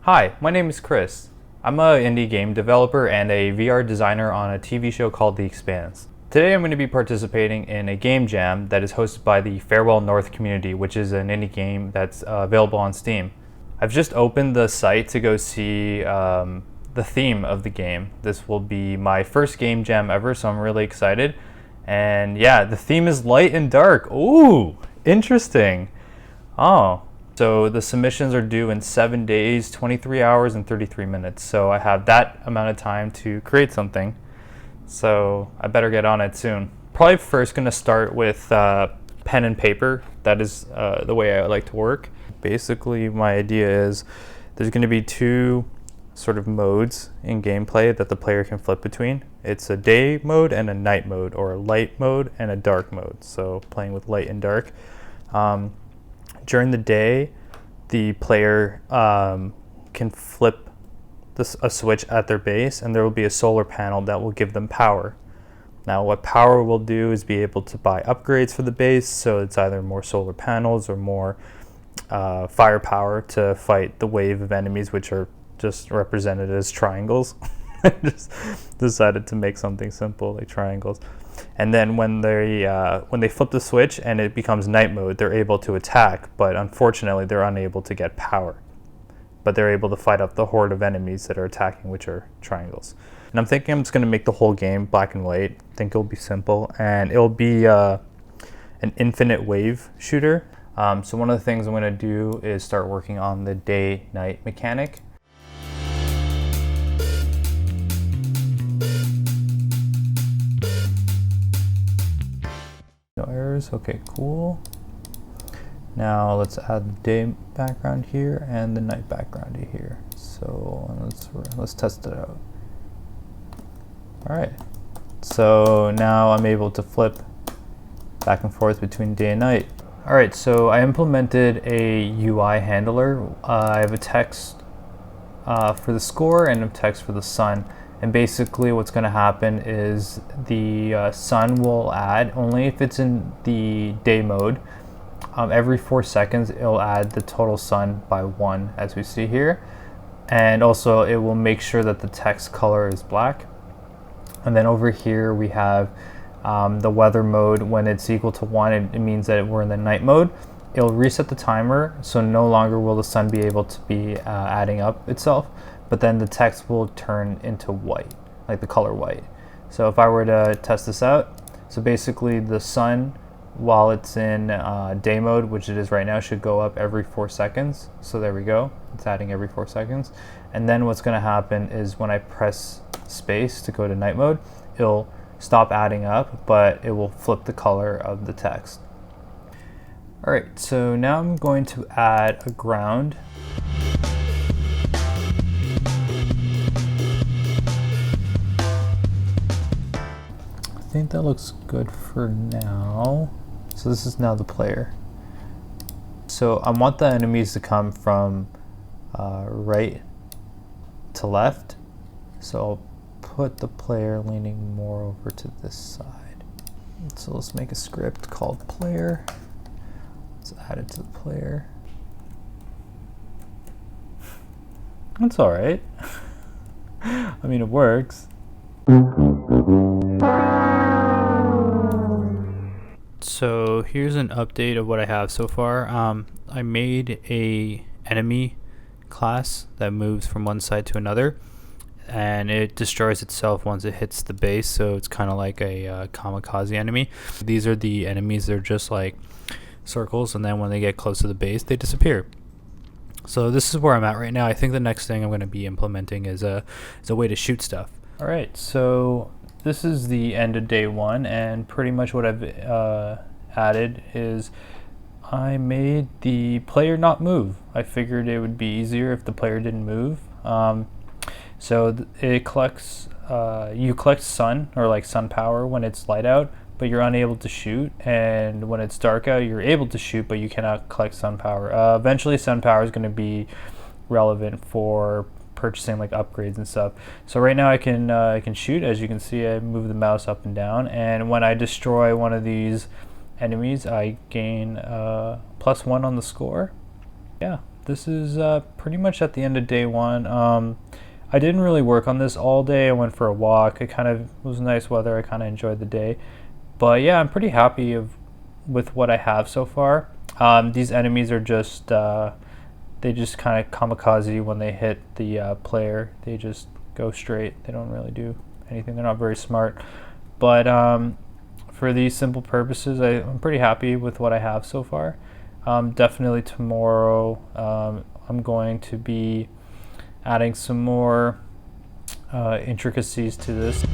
Hi, my name is Chris. I'm an indie game developer and a VR designer on a TV show called The Expanse. Today I'm going to be participating in a game jam that is hosted by the Farewell North community, which is an indie game that's available on Steam. I've just opened the site to go see the theme of the game. This will be my first game jam ever, so I'm really excited. And yeah, the theme is light and dark. Ooh, interesting. Oh. So the submissions are due in 7 days, 23 hours, and 33 minutes. So I have that amount of time to create something. So I better get on it soon. Probably first going to start with pen and paper. That is the way I like to work. Basically, my idea is there's going to be two sort of modes in gameplay that the player can flip between. It's a day mode and a night mode, or a light mode and a dark mode. So playing with light and dark. During the day, the player can flip a switch at their base, and there will be a solar panel that will give them power. Now, what power will do is be able to buy upgrades for the base, so it's either more solar panels or more firepower to fight the wave of enemies, which are just represented as triangles. I just decided to make something simple like triangles. And then when they flip the switch and it becomes night mode, they're able to attack, but unfortunately they're unable to get power. But they're able to fight up the horde of enemies that are attacking, which are triangles. And I'm thinking I'm just going to make the whole game black and white. I think it'll be simple, and it'll be an infinite wave shooter. So one of the things I'm going to do is start working on the day-night mechanic. No errors. Okay, cool. Now let's add the day background here and the night background here. So let's test it out. All right. So now I'm able to flip back and forth between day and night. All right. So I implemented a UI handler. I have a text for the score and a text for the sun. And basically what's going to happen is the sun will add, only if it's in the day mode, every 4 seconds it'll add the total sun by 1, as we see here. And also it will make sure that the text color is black. And then over here we have the weather mode. When it's equal to 1, it means that we're in the night mode. It'll reset the timer, so no longer will the sun be able to be adding up itself. But then the text will turn into white, like the color white. So if I were to test this out, so basically the sun, while it's in day mode, which it is right now, should go up every 4 seconds. So there we go, it's adding every 4 seconds. And then what's gonna happen is when I press space to go to night mode, it'll stop adding up, but it will flip the color of the text. All right, so now I'm going to add a ground. I think that looks good for now. So this is now the player. So I want the enemies to come from right to left. So I'll put the player leaning more over to this side. So let's make a script called player. Let's add it to the player. That's all right. I mean, it works. So here's an update of what I have so far. I made a enemy class that moves from one side to another, and it destroys itself once it hits the base, so it's kind of like a kamikaze enemy. These are the enemies. They're just like circles, and then when they get close to the base, they disappear. So this is where I'm at right now. I think the next thing I'm going to be implementing is a way to shoot stuff. All right, so this is the end of day 1, and pretty much what I've added is I made the player not move. I figured it would be easier if the player didn't move. It collects, you collect sun, or like sun power, when it's light out, but you're unable to shoot, and when it's dark out, you're able to shoot, but you cannot collect sun power. Eventually sun power is going to be relevant for purchasing like upgrades and stuff. So right now I can shoot. As you can see, I move the mouse up and down, and when I destroy one of these enemies, I gain +1 on the score. Yeah, this is pretty much at the end of day one. I didn't really work on this all day. I went for a walk. It kind of was nice weather. I kind of enjoyed the day. But yeah, I'm pretty happy with what I have so far. These enemies are just, they just kind of kamikaze when they hit the player. They just go straight. They don't really do anything. They're not very smart. But for these simple purposes, I'm pretty happy with what I have so far. Definitely tomorrow I'm going to be adding some more intricacies to this.